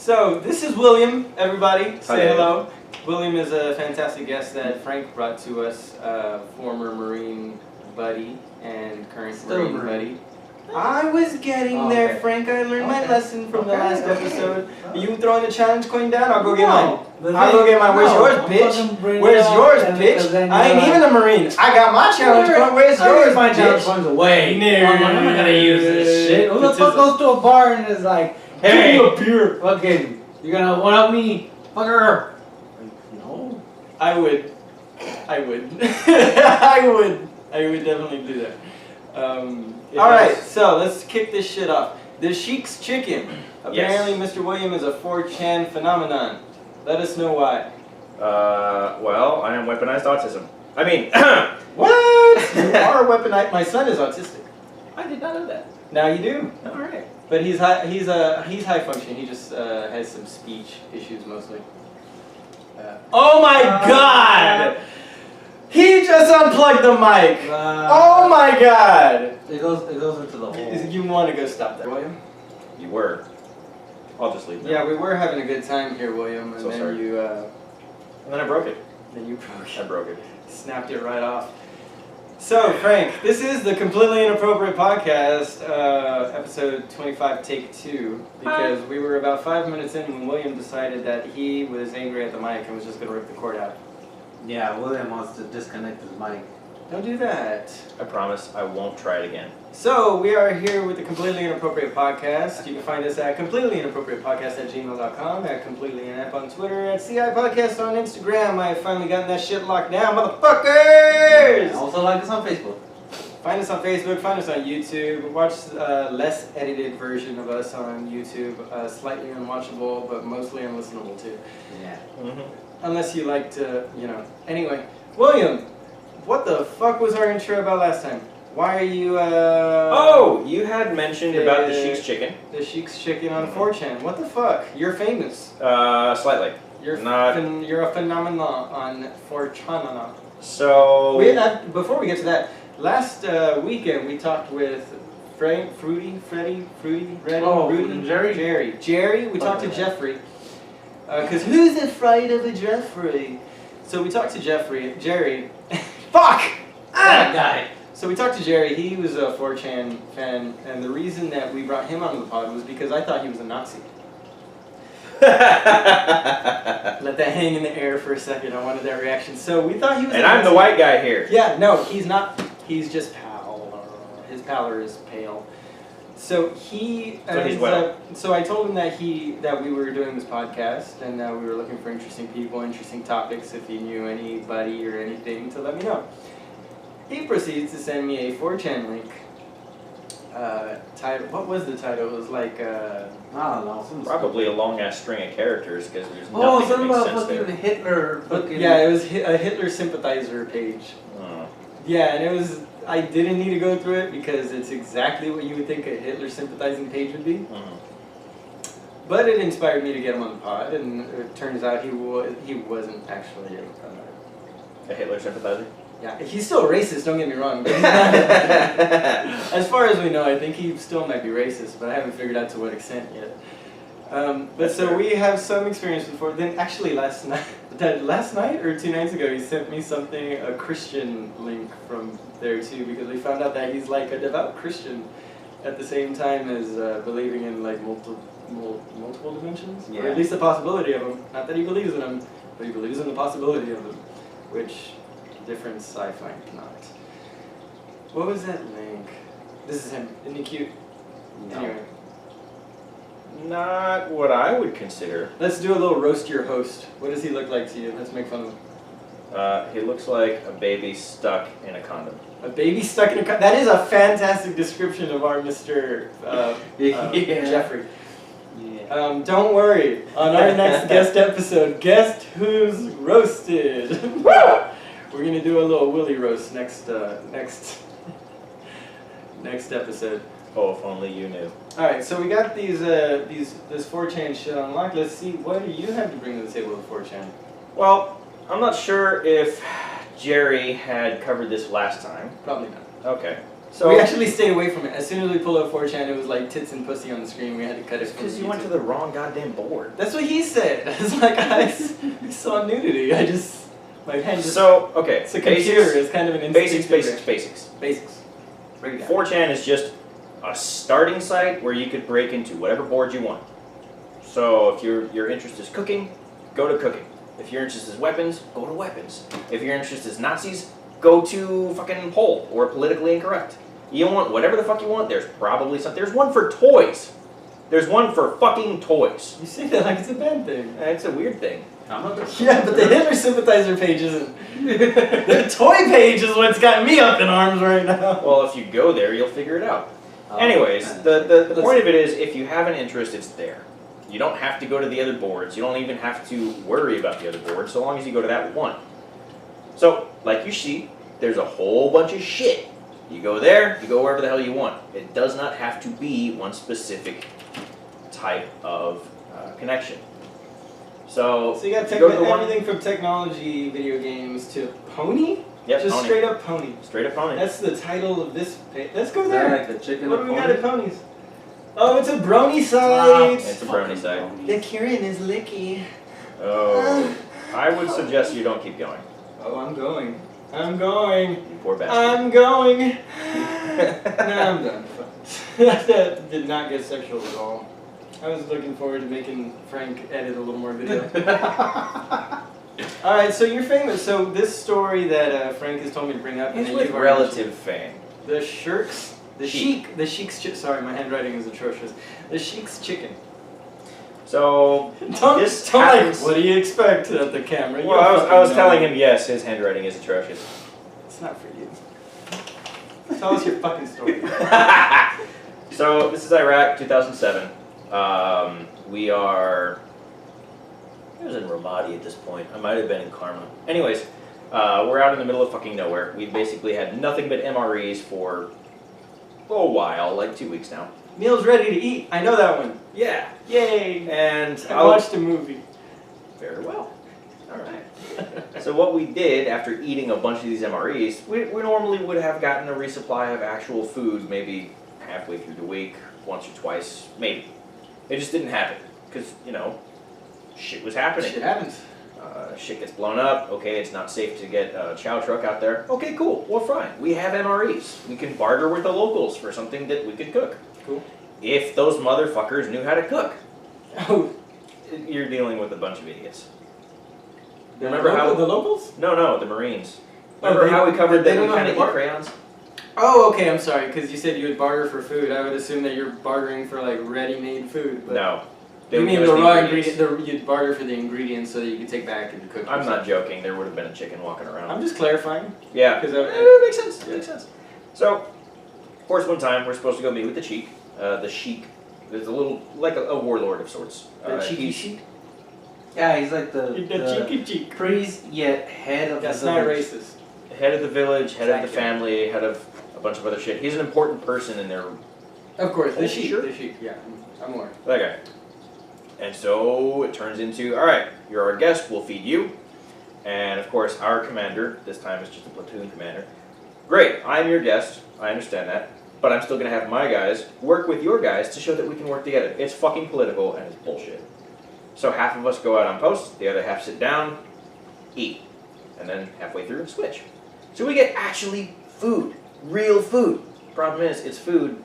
So, this is William, everybody. Say Hi. hello. William is a fantastic guest that Frank brought to us, former Marine buddy and current Marine buddy. I was getting there, okay. Frank. I learned my lesson from the last episode. Okay. You throwing the challenge coin down? I'll go get mine. The I'll go thing- get mine. Where's no, yours, I'm bitch? fucking bringing Where's it up yours, and bitch? then I ain't even a Marine. I got my challenge coin. Where's yours, my challenge bitch? coins away. No. I'm not gonna use this shit. Who the It's fuck just- goes to a bar and is like, Hey. give me a beer, fucking, you're gonna one up me, fucker. Like, no. I would. I would definitely do that. Alright, so let's kick this shit off. The Sheikhs Chicken. Apparently Mr. William is a 4chan phenomenon. Let us know why. Well, I am weaponized autism. I mean, What? You are weaponized. My son is autistic. I did not know that. Now you do. Alright. But he's high function. He just has some speech issues mostly. Oh my god! He just unplugged the mic. Oh my god! It goes into the hole. You want to go stop that, William? you were. I'll just leave now. Yeah, we were having a good time here, William, and So then sorry. you And then I broke it. broke I broke it. snapped it right off. So, Frank, this is the Completely Inappropriate Podcast, episode 25, take 2, because we were about 5 minutes in when William decided that he was angry at the mic and was just going to rip the cord out. Yeah, William wants to disconnect his mic. Don't do that. I promise I won't try it again. So, we are here with the Completely Inappropriate Podcast. You can find us at completelyinappropriatepodcast@gmail.com, at completelyinap on Twitter, at CI Podcast on Instagram. I have finally gotten that shit locked down, motherfuckers! Yeah, also like us on Facebook. Find us on Facebook, find us on YouTube. Watch a less edited version of us on YouTube. Slightly unwatchable, but mostly unlistenable too. Yeah. Unless you like to, Anyway, William, what the fuck was our intro about last time? Why are you, Oh, you had mentioned about the Sheikhs Chicken. The Sheikhs Chicken on 4chan. What the fuck? You're famous. Slightly. You're Not- you're a phenomenon on 4chan. So... Before we get to that, last weekend we talked with Frank, Fruity, Freddie, Reddy, Oh, Rudy, Jerry? Jerry. We talked to Jeffrey. Because who's afraid of a Jeffrey? So we talked to Jerry. Fuck! That guy. So we talked to Jerry. He was a 4chan fan, and the reason that we brought him onto the pod was because I thought he was a Nazi. Let that hang in the air for a second. I wanted that reaction. So we thought he was. And I'm the white guy here. Yeah, no, he's not. He's just pale. His pallor is pale. So he. So he's well. So I told him that we were doing this podcast and that we were looking for interesting people, interesting topics. If he knew anybody or anything, to let me know. He proceeds to send me a 4chan link. Title. What was the title? It was like. I don't know. Probably a long-ass string of characters, because there's Oh, nothing something that makes about sense there. fucking Hitler. Fucking. Yeah, it was a Hitler sympathizer page. Oh. Yeah, and it was. I didn't need to go through it because it's exactly what you would think a Hitler sympathizing page would be. But it inspired me to get him on the pod, and it turns out he wasn't actually A Hitler sympathizer? yeah, he's still racist, don't get me wrong. But he's not, as far as we know, I think he still might be racist, but I haven't figured out to what extent yet. But so we have some experience before. Then actually last night or 2 nights ago, he sent me a Christian link from there too, because we found out that he's like a devout Christian at the same time as believing in like multiple dimensions, or at least the possibility of them. Not that he believes in them, but he believes in the possibility of them, which difference I find not. What was that link? This is him. Isn't he cute? No. Anyway. Not what I would consider. Let's do a little roast your host. What does he look like to you? Let's make fun of him. He looks like a baby stuck in a condom. A baby stuck in a that is a fantastic description of our Mr. Jeffrey. Yeah. Don't worry. On our next guest episode, guess who's roasted? We're gonna do a little Willy roast next episode. Oh, if only you knew. All right, so we got this 4chan shit unlocked. Let's see, what do you have to bring to the table with 4chan? Well, I'm not sure if Jerry had covered this last time. Probably not. Okay. So we actually stayed away from it. As soon as we pulled up 4chan, it was like tits and pussy on the screen. We had to cut it. because you went to the wrong goddamn board. That's what he said. It's like I saw nudity. My hand just. So okay, It's a computer. It's kind of an basics. Basics. Break it down. 4chan is just a starting site where you could break into whatever board you want. So if your interest is cooking, go to cooking. If your interest is weapons, go to weapons. If your interest is Nazis, go to fucking poll or politically incorrect. You want whatever the fuck you want. There's probably some. There's one for toys. There's one for fucking toys. You say that like it's a bad thing. It's a weird thing. Yeah, but the Hitler sympathizer page isn't. The toy page is what's got me up in arms right now. Well, if you go there, you'll figure it out. Anyways, the point of it is, if you have an interest, it's there. You don't have to go to the other boards. You don't even have to worry about the other boards, so long as you go to that one. So, like you see, there's a whole bunch of shit. You go there, you go wherever the hell you want. It does not have to be one specific type of connection. So you got go to the one. everything from technology, video games to pony? Yep, Just pony. straight up pony. Straight up pony. That's the title of this page. Let's go Is there. that like the chicken What and do we got pony? at ponies? Oh, it's a brony site. It's a brownie site. The Kieran is licky. Oh, I would suggest you don't keep going. Oh, I'm going. I'm going. You poor bastard. I'm going. No, I'm done. That did not get sexual at all. I was looking forward to making Frank edit a little more video. Alright, so you're famous. So this story that Frank has told me to bring up. It's and with you've already relative fame. The Sheikhs, the Sheikhs Chicken. Sorry, my handwriting is atrocious. The Sheikhs Chicken. So Don't this like, happens. what do you expect at the camera? Well, I was telling him yes, his handwriting is atrocious. It's not for you. Tell us your fucking story. So this is Iraq, 2007. We are. I was in Ramadi at this point. I might have been in Karma. Anyways, we're out in the middle of fucking nowhere. We've basically had nothing but MREs for a while, like 2 weeks now. Meal's ready to eat. I know that one. Yeah. Yay! And I watched a movie. Very well. All right. So what we did after eating a bunch of these MREs, we normally would have gotten a resupply of actual food maybe halfway through the week, once or twice, maybe. It just didn't happen because, shit was happening. Shit happens. Shit gets blown up. Okay, it's not safe to get a chow truck out there. Okay, cool. Well, fine. We have MREs. We can barter with the locals for something that we could cook. Cool. If those motherfuckers knew how to cook. Oh, You're dealing with a bunch of idiots. the Remember locals? No, the Marines. Oh, Remember they- how we covered they that don't we know how kind of to eat bar- crayons? Oh, okay. I'm sorry, because you said you would barter for food. I would assume that you're bartering for like ready-made food. But No. They You would mean give us the raw ingredients. ingredient? You'd barter for the ingredients so that you could take back and cook. I'm not yourself. joking. There would have been a chicken walking around. I'm just clarifying. Yeah. 'Cause It makes sense. It makes sense. So, of course, one time we're supposed to go meet with the Sheik. The Sheik is a little like a warlord of sorts. The cheeky he's- sheik. Yeah, he's like The cheeky cheek. priest yet head of That's the not village. racist. Head of the village, head of the Thank you. family, head of a bunch of other shit. He's an important person in their Of course, the Oh, sheik. sure. The sheik. Yeah, I'm aware. that guy. And so it turns into, all right, you're our guest, we'll feed you. And of course, our commander, this time is just a platoon commander. Great, I'm your guest, I understand that. But I'm still going to have my guys work with your guys to show that we can work together. It's fucking political and it's bullshit. So half of us go out on post, the other half sit down, eat. And then halfway through, switch. So we get actually food, real food. Problem is, it's food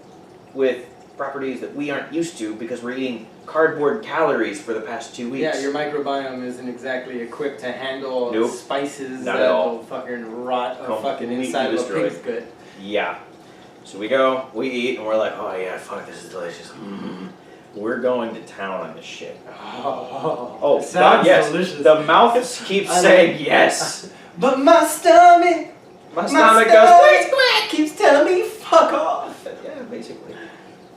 with properties that we aren't used to because we're eating cardboard calories for the past 2 weeks. Yeah, your microbiome isn't exactly equipped to handle Nope. spices Not that at all. will fucking rot a fucking Completely inside of a destroyed. pig's gut. Yeah. So we go, we eat, and we're like, oh yeah, fuck, this is delicious. We're going to town on this shit. Oh, sounds God, yes. delicious. The mouth keeps I saying like- yes. But my stomach, My stomach goes, squeak, squeak, keeps telling me fuck off. yeah, basically.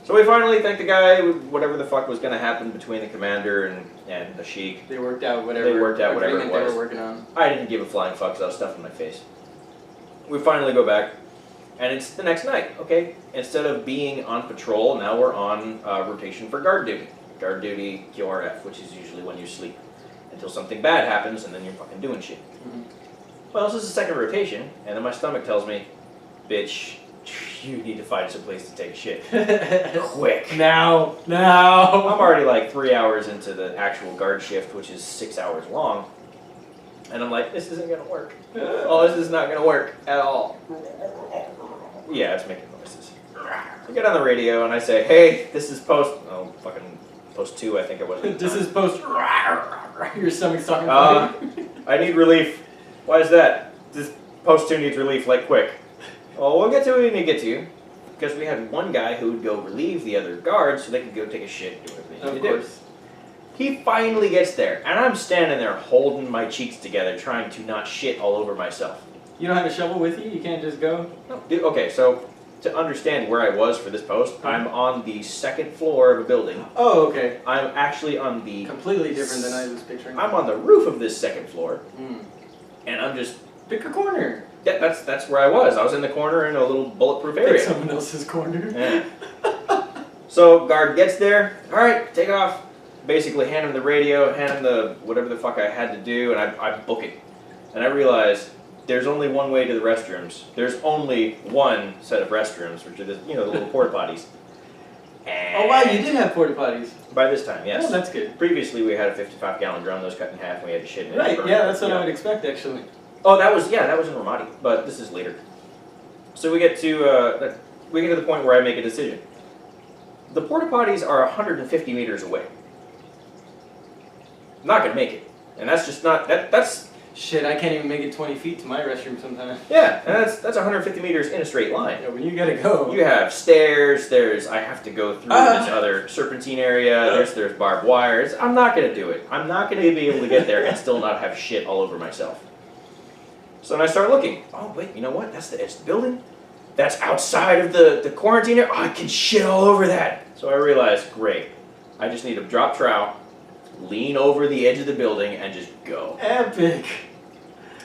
So we finally thank the guy, whatever the fuck was going to happen between the commander and the sheik. They worked out whatever. They worked out whatever agreement it they was. were working on. I didn't give a flying fuck, so I was stuffing my face. We finally go back, and it's the next night, okay? Instead of being on patrol, now we're on rotation for guard duty. Guard duty, QRF, which is usually when you sleep. Until something bad happens, and then you're fucking doing shit. Mhm. Well, this is the second rotation, and then my stomach tells me, bitch, you need to find some place to take a shit. Quick. Now. I'm already like 3 hours into the actual guard shift, which is 6 hours long. And I'm like, this isn't gonna work. Oh, this is not gonna work at all. Yeah, it's making noises. I get on the radio and I say, hey, this is post 2, I think it was. This is post. Your stomach's talking funny. I need relief. Why is that? This post 2 needs relief, like quick. Well, we'll get to it when we get to you. Because we had one guy who would go relieve the other guards so they could go take a shit and do whatever they need to do. He finally gets there, and I'm standing there holding my cheeks together, trying to not shit all over myself. You don't have a shovel with you? You can't just go? No. Dude, okay, so to understand where I was for this post, I'm on the 2nd floor of a building. Oh, okay. I'm actually on the... Completely different than I was picturing. I'm on the roof of this 2nd floor, and I'm just... Pick a corner. Yeah, that's where I was. I was in the corner in a little bulletproof area. Pick someone else's corner. Yeah. So, guard gets there. All right, take off. Basically, hand him the radio, hand him the whatever the fuck I had to do, and I book it. And I realize there's only one way to the restrooms. There's only one set of restrooms, which are the little porta potties. Oh wow, you did have porta potties. By this time, yes. Oh, that's good. Previously, we had a 55-gallon drum that was cut in half, and we had to shit in it. Right. Yeah, that's what I would expect actually. Oh, that was in Ramadi, but this is later. So we get to the point where I make a decision. The porta potties are 150 meters away. I'm not gonna make it, and that's just not that's. Shit, I can't even make it 20 feet to my restroom sometimes. Yeah, and that's 150 meters in a straight line. Yeah, when you gotta go. You have stairs. I have to go through this other serpentine area. There's barbed wires. I'm not gonna do it. I'm not gonna be able to get there and still not have shit all over myself. So then I start looking. Oh wait, you know what? That's the edge of the building. That's outside of the quarantine area. Oh, I can shit all over that. So I realize, great. I just need to drop trowel, lean over the edge of the building, and just go. Epic.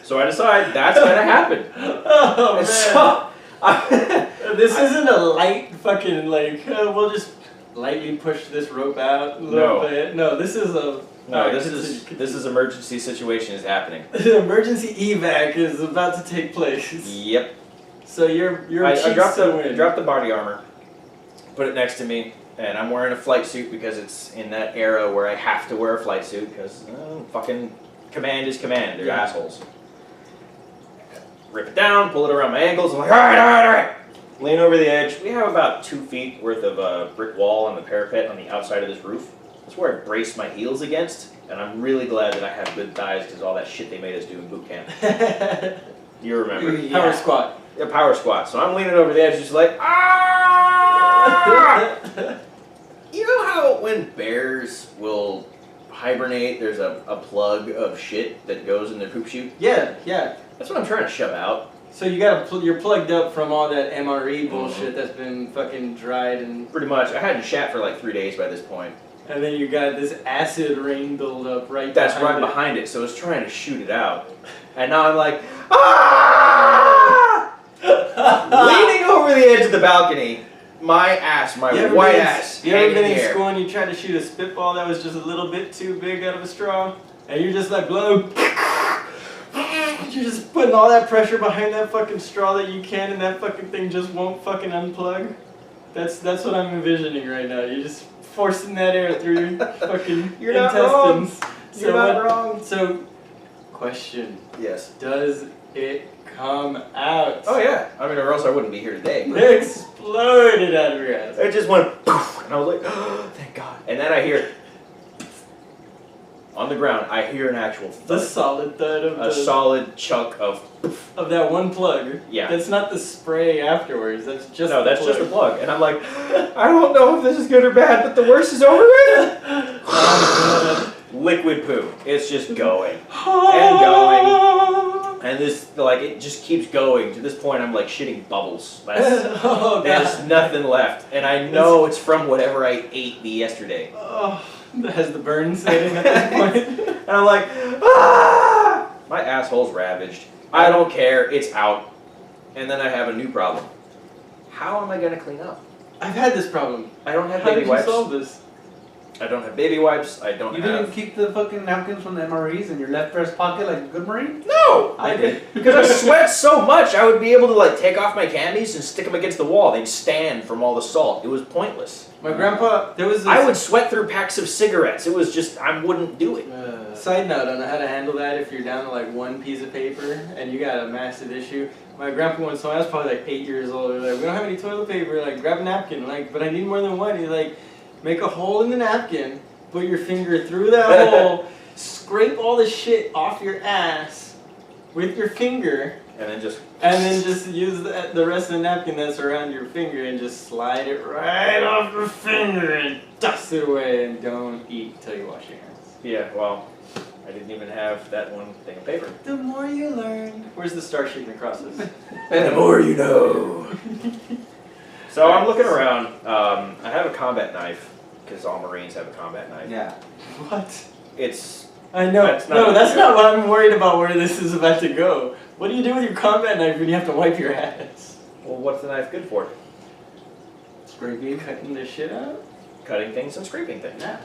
So I decide that's gonna happen. Oh man. So this isn't a light fucking we'll just lightly push this rope out a little bit. No, this is a. No, this is emergency situation is happening. Emergency evac is about to take place. Yep. So I dropped the body armor, put it next to me, and I'm wearing a flight suit because it's in that era where I have to wear a flight suit because fucking command is command. They're assholes. Rip it down, pull it around my ankles. I'm like, all right. Lean over the edge. We have about 2 feet worth of brick wall on the parapet on the outside of this roof. That's where I brace my heels against, and I'm really glad that I have good thighs because all that shit they made us do in boot camp. You remember? Yeah. Power squat. Yeah, power squat. So I'm leaning over the edge just like, You know how when bears will hibernate, there's a plug of shit that goes in their poop chute? Yeah. That's what I'm trying to shove out. So you're plugged up from all that MRE bullshit that's been fucking dried and... Pretty much. I hadn't shat for like 3 days by this point. And then you got this acid rain buildup right behind it, so it's trying to shoot it out. And now I'm like, leaning over the edge of the balcony, my white ass. You ever been in school and you tried to shoot a spitball that was just a little bit too big out of a straw? And you're just like, blow. You're just putting all that pressure behind that fucking straw that you can, and that fucking thing just won't fucking unplug. That's what I'm envisioning right now. You're just forcing that air through your fucking You're intestines. You're not wrong. So, question. Yes. Does it come out? Oh yeah. I mean, or else I wouldn't be here today. It exploded out of your ass. It just went poof, and I was like, oh, thank God. And then I hear on the ground, I hear an actual thud. The solid thud of a solid chunk of that one plug. Yeah. That's not the spray afterwards. That's just just the plug. And I'm like, I don't know if this is good or bad, but the worst is over with. Liquid poo. It's just going and going, and this it just keeps going. To this point, I'm like shitting bubbles. There's nothing left, and I know it's from whatever I ate yesterday. Has the burn set in at this point? And I'm like, my asshole's ravaged. I don't care. It's out. And then I have a new problem. How am I going to clean up? I've had this problem. I don't have How baby did wipes. you solve this? I don't have baby wipes. I don't You have. didn't keep the fucking napkins from the MREs in your left breast pocket like a good Marine? No! I did. Because I sweat so much, I would be able to like take off my candies and stick them against the wall. They'd stand from all the salt. It was pointless. My grandpa, there was this I would sweat through packs of cigarettes. It was just, I wouldn't do it. side note on how to handle that if you're down to like one piece of paper and you got a massive issue. My grandpa once told me, I was probably like 8 years old, he was like, we don't have any toilet paper, like grab a napkin, like, but I need more than one. He's like, make a hole in the napkin, put your finger through that hole, scrape all the shit off your ass with your finger, And then just use the rest of the napkin that's around your finger and just slide it right off your finger and dust it away and don't eat till you wash your hands. yeah, well, I didn't even have that one thing of paper. The more you learn. Where's the star shooting across this? And the more you know. So I'm looking around. I have a combat knife, because all Marines have a combat knife. Yeah. What? It's I know. That's not No, that's good. not what I'm worried about where this is about to go. What do you do with your combat knife when you have to wipe your ass? well, what's the knife good for? Scraping. Cutting the shit out? Cutting things and scraping things. Yeah.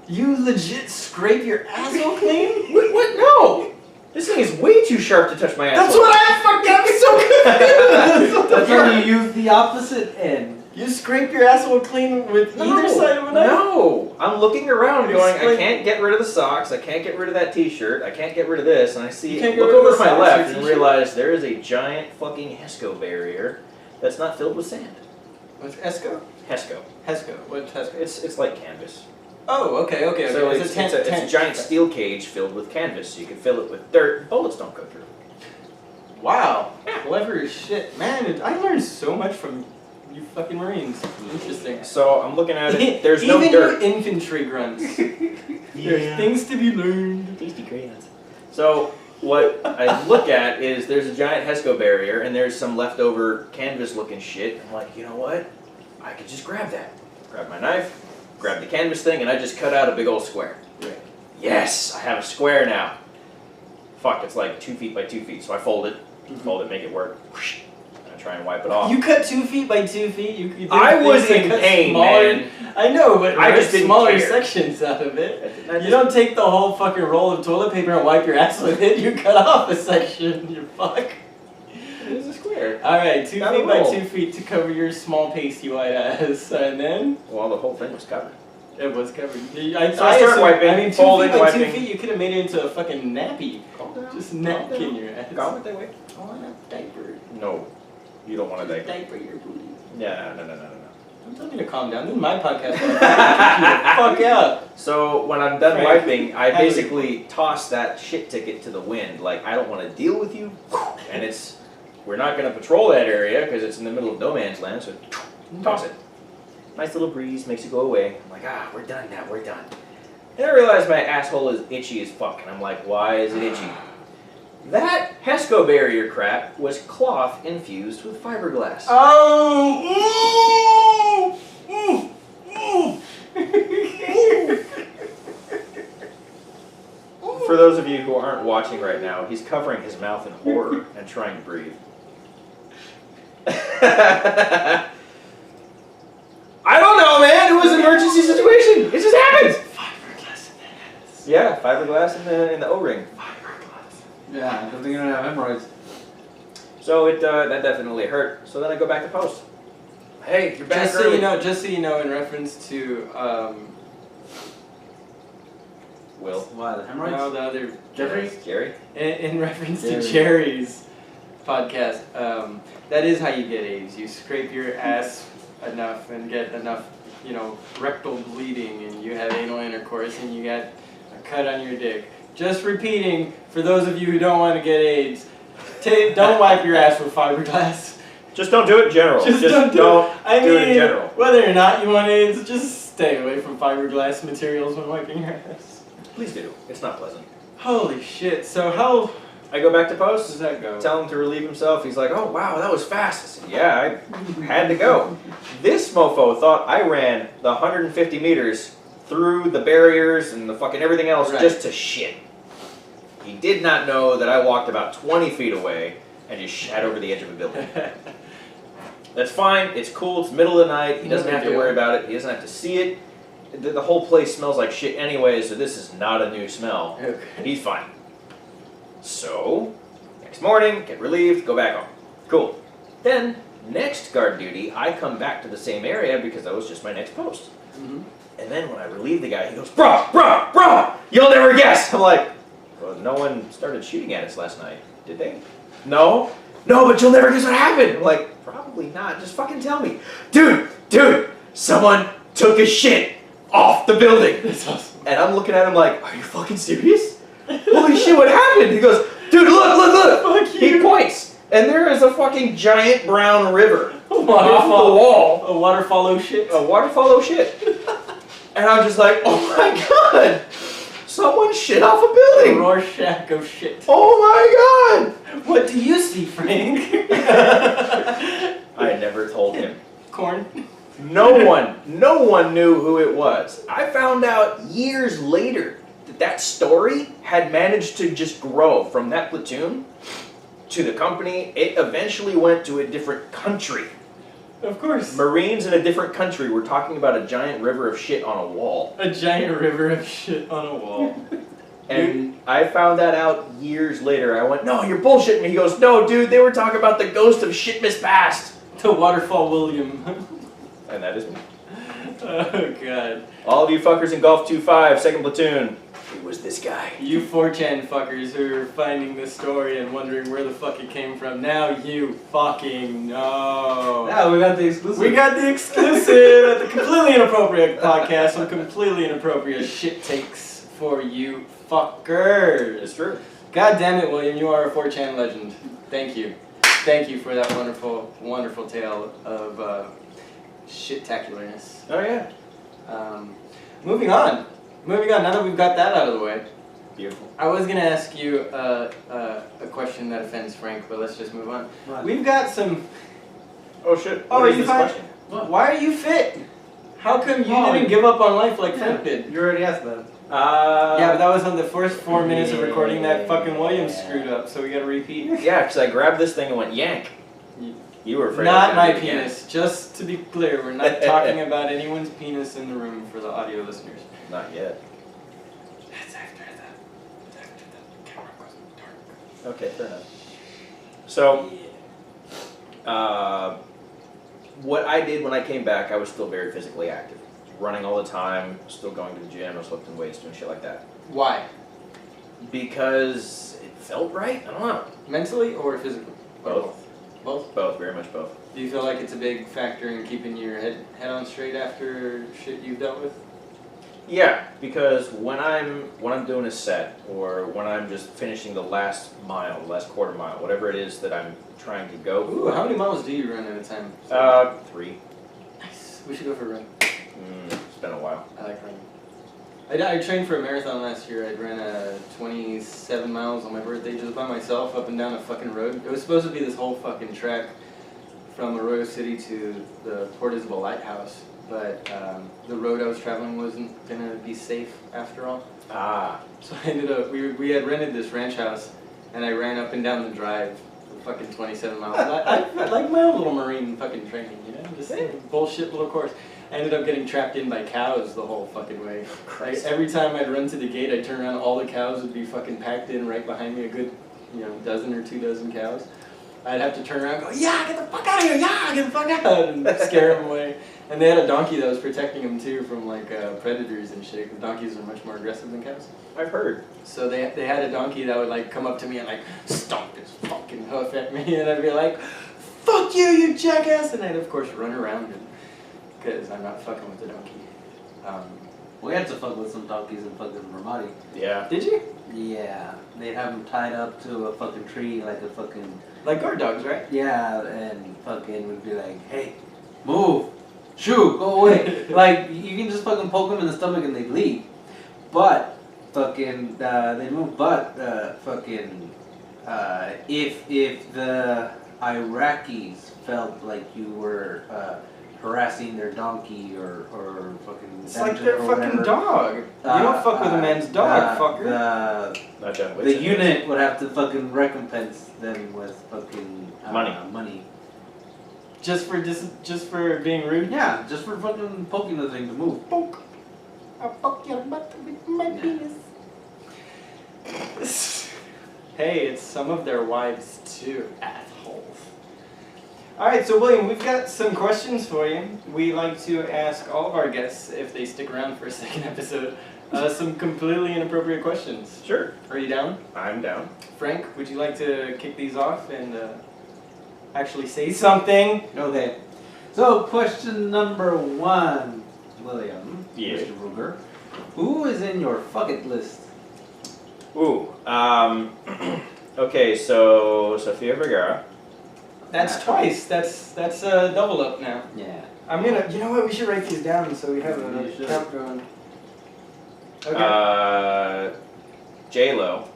You legit scrape your asshole clean? What? No! This thing is way too sharp to touch my That's asshole. what I'm so confused. That's when you use the opposite end. You scrape your asshole clean with either side of a knife? No! I'm looking around going, I Explain- can't get rid of the socks, I can't get rid of that t-shirt, I can't get rid of this, and I see, You can't get look rid of over the to my socks or left and t-shirt? realize there is a giant fucking HESCO barrier that's not filled with sand. What's Esco? HESCO. Hesco. What's Hesco? It's like canvas. Oh, okay. So It's a tent. it's a giant steel cage filled with canvas, so you can fill it with dirt, bullets don't go through. Wow. Clever as shit. Man, I learned so much from you fucking Marines. Interesting. So I'm looking at it, there's no Even dirt. you infantry grunts. There's things to be learned. Tasty crayons. So what I look at is there's a giant HESCO barrier and there's some leftover canvas looking shit. I'm like, you know what? I could just grab that. Grab my knife, grab the canvas thing, and I just cut out a big old square. Right. Yes, I have a square now. Fuck, it's like 2 feet by 2 feet. So I fold it, make it work. And I try and wipe it off. You cut 2 feet by 2 feet. You did I was things in that cut pain, smaller. man. I know, but I I just didn't smaller care. sections out of it. I You just- don't take the whole fucking roll of toilet paper and wipe your ass with it. You cut off a section. You fuck. It's a square. All right, 2 Gotta feet by roll. 2 feet to cover your small pasty white ass, and then Well, the whole thing was covered. it was covered. So I start wiping, I mean, 2 folding, feet by wiping. 2 feet, you could have made it into a fucking nappy. Calm down. Just calm napkin down. your ass. Calm it that way. I want a diaper. No, you don't want a diaper. Diaper your booty. Yeah, no. Don't tell me to calm down. This is my podcast. Kick you the fuck out. So when I'm done Frank, wiping, I how do you- basically toss that shit ticket to the wind. Like, I don't want to deal with you, and we're not going to patrol that area because it's in the middle of no man's land, so toss it. Nice little breeze, makes it go away. I'm like, we're done now, we're done. And I realize my asshole is itchy as fuck, and I'm like, why is it itchy? That HESCO barrier crap was cloth infused with fiberglass. Oh! For those of you who aren't watching right now, he's covering his mouth in horror and trying to breathe. I don't know, man. It was an emergency situation. It just happened. Fiberglass in the ass. Yeah, fiberglass in the O-ring. Fiberglass. Yeah, good thing you don't have hemorrhoids. So that definitely hurt. So then I go back to post. Hey, you're back Just so early. you know, in reference to Will. Why, the hemorrhoids? no, the other Jeffrey? Jerry. in reference to Jerry. Jerry's podcast, that is how you get AIDS. You scrape your ass enough and get enough, rectal bleeding, and you have anal intercourse, and you get a cut on your dick. Just repeating, for those of you who don't want to get AIDS, don't wipe your ass with fiberglass. Just don't do it in general. Just don't do it. I do mean, it in general. whether or not you want AIDS, just stay away from fiberglass materials when wiping your ass. Please do. It's not pleasant. Holy shit! So how I go back to does post. that go? Tell him to relieve himself. He's like, oh wow, that was fast. I said, yeah, I had to go. This mofo thought I ran the 150 meters through the barriers and the fucking everything else Right. just to shit. He did not know that I walked about 20 feet away and just shat over the edge of a building. That's fine. It's cool. It's middle of the night. He doesn't No have big to worry deal. about it. He doesn't have to see it. the whole place smells like shit anyway, so this is not a new smell. Okay. He's fine. So, next morning, get relieved, go back home. Cool. Then, next guard duty, I come back to the same area because that was just my next post. Mm-hmm. And then when I relieve the guy, he goes, bro, you'll never guess. I'm like, well, no one started shooting at us last night, did they? No, but you'll never guess what happened. I'm like, probably not, just fucking tell me. Dude, someone took a shit off the building. That's awesome. And I'm looking at him like, are you fucking serious? Holy shit, what happened? He goes, dude, look. Fuck you. He points, and there is a fucking giant brown river A off the wall. A waterfall of shit. A waterfall of shit. And I'm just like, oh my god, someone shit off a A building. Rorschach of shit. Oh my god. What do you see, Frank? I never told him. Corn. No one knew who it was. I found out years later that story had managed to just grow from that platoon to the company. It eventually went to a different country. Of course. Marines in a different country were talking about a giant river of shit on a wall. A giant river of shit on a wall. And I found that out years later. I went, no, you're bullshitting me. He goes, no, dude, they were talking about the ghost of Shitmas Past. The Waterfall William. And that is me. Oh, God. All of you fuckers in Golf 2-5, 2nd Platoon, it was this guy. You 4chan fuckers who are finding this story and wondering where the fuck it came from, now you fucking know. Yeah, we got the exclusive. We got the exclusive at the Completely Inappropriate podcast. Some completely inappropriate shit takes for you fuckers. It's true. God damn it, William, you are a 4chan legend. Thank you. Thank you for that wonderful, wonderful tale of shit-tacularness. Oh, yeah. Moving on, now that we've got that out of the way, Beautiful. I was going to ask you a question that offends Frank, but let's just move on. What? We've got some... Oh, shit. Oh, What are is you this fine? question? Why are you fit? How come you Oh, didn't give up on life like Frank did? You already asked that. Yeah, but that was on the first 4 minutes of recording that fucking William screwed up, so we gotta repeat. Yeah, because I grabbed this thing and went yank. You were afraid Not I my was gonna do it again. penis. Just to be clear, we're not talking about anyone's penis in the room for the audio listeners. Not yet. That's after the camera goes dark. Okay, fair enough. So, what I did when I came back, I was still very physically active. Running all the time, still going to the gym, I was lifting weights, doing shit like that. Why? Because it felt right? I don't know. Mentally or physically? Both. Both? Both, very much both. Do you feel like it's a big factor in keeping your head on straight after shit you've dealt with? Yeah, because when I'm doing a set, or when I'm just finishing the last mile, the last quarter mile, whatever it is that I'm trying to go Ooh, for. how many miles do you run at a time? 3. Nice. We should go for a run. It's been a while. I like running. I trained for a marathon last year. I ran 27 miles on my birthday just by myself up and down a fucking road. It was supposed to be this whole fucking trek from Arroyo City to the Port Isabel Lighthouse, but the road I was traveling wasn't gonna be safe after all. Ah. So I ended up, we had rented this ranch house, and I ran up and down the drive for fucking 27 miles. I like my own little marine fucking training, you know, just a bullshit little course. I ended up getting trapped in by cows the whole fucking way. Like, every time I'd run to the gate, I'd turn around, all the cows would be fucking packed in right behind me, a good, dozen or 2 dozen cows. I'd have to turn around and go, yeah, get the fuck out of here, yeah, get the fuck out, and scare them away. And they had a donkey that was protecting them too from like predators and shit. The donkeys are much more aggressive than cows. I've heard. So they had a donkey that would like come up to me and like stomp his fucking hoof at me, and I'd be like, fuck you, you jackass! And I'd of course run around it, because I'm not fucking with the donkey. We had to fuck with some donkeys in fucking Ramadi. Yeah. Did you? Yeah, they'd have them tied up to a fucking tree like a fucking... Like guard dogs, right? Yeah, and fucking would be like, hey, move, shoo, go away. Like, you can just fucking poke them in the stomach and they bleed. But, fucking, they move, but, fucking, if the Iraqis felt like you were, harassing their donkey or fucking... It's like their fucking dog. You don't fuck with a man's dog, fucker. Not John The Wick. unit would have to fucking recompense them with fucking... money. Just for being rude? Yeah, just for fucking poking the thing to move. Poke. I'll fuck your butt with my penis. Hey, it's some of their wives too, assholes. Alright, so William, we've got some questions for you. We like to ask all of our guests, if they stick around for a second episode, some completely inappropriate questions. Sure. Are you down? I'm down. Frank, would you like to kick these off and actually say something? Okay. So, question number 1, William. Yeah. Mr. Ruger. Who is in your fuck it list? Ooh. Okay, so Sofia Vergara. That's twice. That's a double up now. Yeah. I'm gonna. You know what? We should write these down so we have You a should. count going. Okay. J-Lo.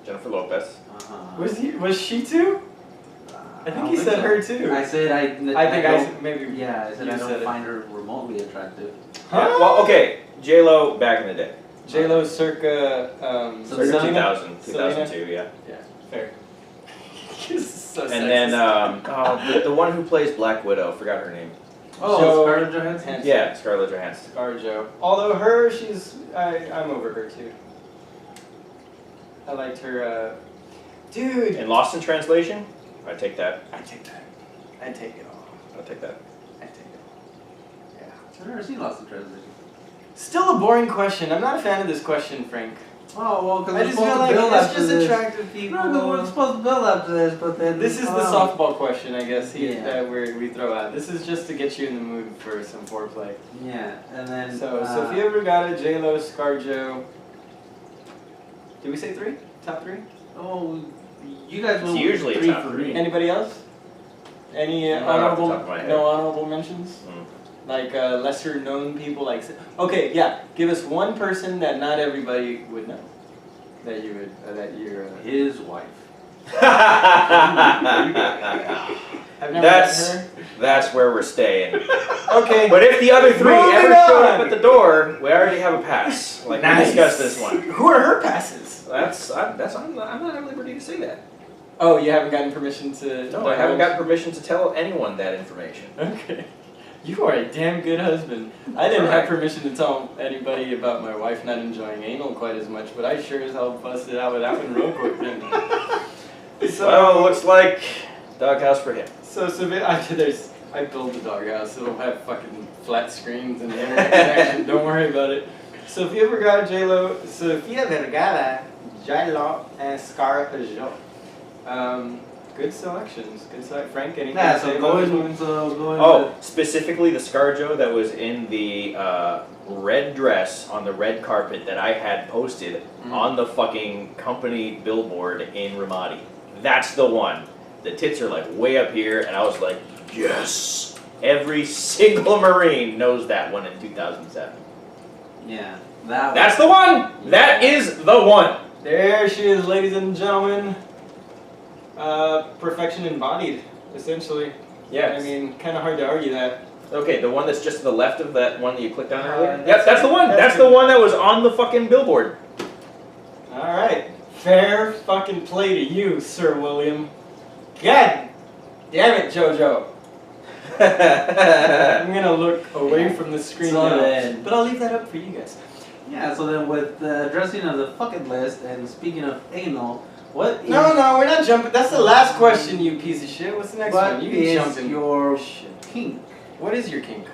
Jennifer Lopez. Was she too? I think he said her too. I said I think don't- maybe. Yeah, I said you I don't said it. find her remotely attractive. Huh? Yeah, well, okay. J-Lo back in the day. J-Lo circa Circa Circa Selena? 2000, 2002, yeah. Yeah, fair. So And then the one who plays Black Widow, forgot her name. Oh, So- Scarlett Johansson? Handsome. Yeah, Scarlett Johansson. ScarJo. Although her, I'm over her too. I liked her, dude. In Lost in Translation, I take that. I take that. I take it all. I'll take that. I take it all. Yeah. I've never seen Lost in Translation. Still a boring question. I'm not a fan of this question, Frank. Oh, well, because I we're just supposed feel to like build it's after just this. attractive people. No, but we're supposed to build after this, but then... This is the softball question, I guess, Yeah. that we throw out. This is just to get you in the mood for some foreplay. Yeah, and then... So, Sofia Vergara, J-Lo, ScarJo. Did we say 3? Top 3? Oh, you guys It's went usually with 3 top for three. me. Anybody else? Any Not off the honorable, top of my head. no honorable mentions? Like lesser known people, like, okay, yeah, give us one person that not everybody would know. That you would, that you're, His wife. I've never met her. That's where we're staying. Okay. But if the other 3 Moving ever showed on. up at the door, we already have a pass. Like we Nice. discussed this one. Who are her passes? I'm not at liberty to say that. Oh, you haven't gotten permission to... No, I haven't gotten permission to tell anyone that information. Okay. You are a damn good husband. I didn't have permission to tell anybody about my wife not enjoying anal quite as much, but I sure as hell busted out with that one real quick, didn't I? So, Well, looks like doghouse for him. so I built the doghouse. It'll have fucking flat screens and internet connection. Don't worry about it. Sofia Vergara, J-Lo, and ScarJo. Good selections. Good select. Frank, anything Yeah, to so say about this one? going Oh, specifically the ScarJo that was in the red dress on the red carpet that I had posted on the fucking company billboard in Ramadi. That's the one. The tits are like way up here, and I was like, yes! Every single Marine knows that one in 2007. Yeah, that That's the one! That is the one! There she is, ladies and gentlemen. Perfection embodied, essentially. Yeah. I mean, kind of hard to argue that. Okay, the one that's just to the left of that one that you clicked on earlier? that's Yep, that's the one! that's That's good. the one that was on the fucking billboard. Alright. Fair fucking play to you, Sir William. God damn it, JoJo. I'm gonna look away from the screen So now. then- But I'll leave that up for you guys. Yeah, so then with the addressing of the fucking list, and speaking of anal, what is, No, we're not jumping. That's the last question, you piece of shit. What's the next what one? You is jump in. your Shit. kink? What is your kink?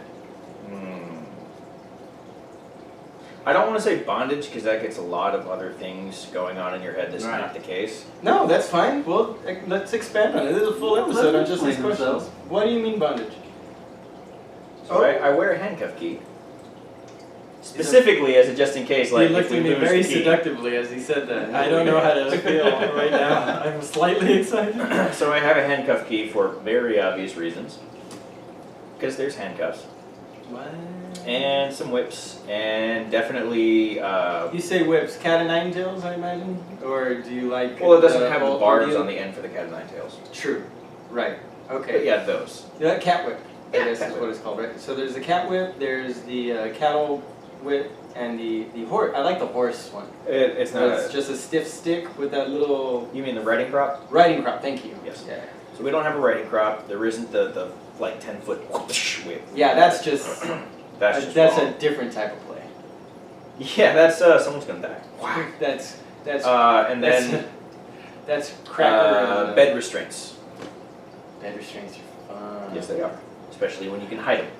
I don't want to say bondage because that gets a lot of other things going on in your head. This Right. is not the case. No, that's fine. Well, let's expand on it. This is a full Well, episode let on just these explain questions. themselves. What do you mean bondage? So Oh. I wear a handcuff key. Specifically as a just in case, like He looked if we at me lose very the key. seductively as he said that. I don't know how to feel right now. I'm slightly excited. So I have a handcuff key for very obvious reasons. Because there's handcuffs. What? And some whips. And definitely, You say whips, cat of nine tails, I imagine? Or do you like... well, it doesn't have the whole bars ordeal? on the end for the cat of nine tails. True. Right. But Okay. yeah, those. Yeah, cat whip, I Yeah, guess cat is whip. what it's called, right? So there's the cat whip, there's the cattle whip, and the horse. I like the horse one. It's not It's just a stiff stick with that little You mean the riding crop? riding crop. Thank you. Yes. Yeah. So we don't have a riding crop. There isn't the like 10-foot whip. Yeah, that's just That's just that's wrong. a different type of play. Yeah, that's someone's gonna die. Wow. That's And then that's cracker. bed restraints. Bed restraints are fun. Yes, they are, especially when you can hide them.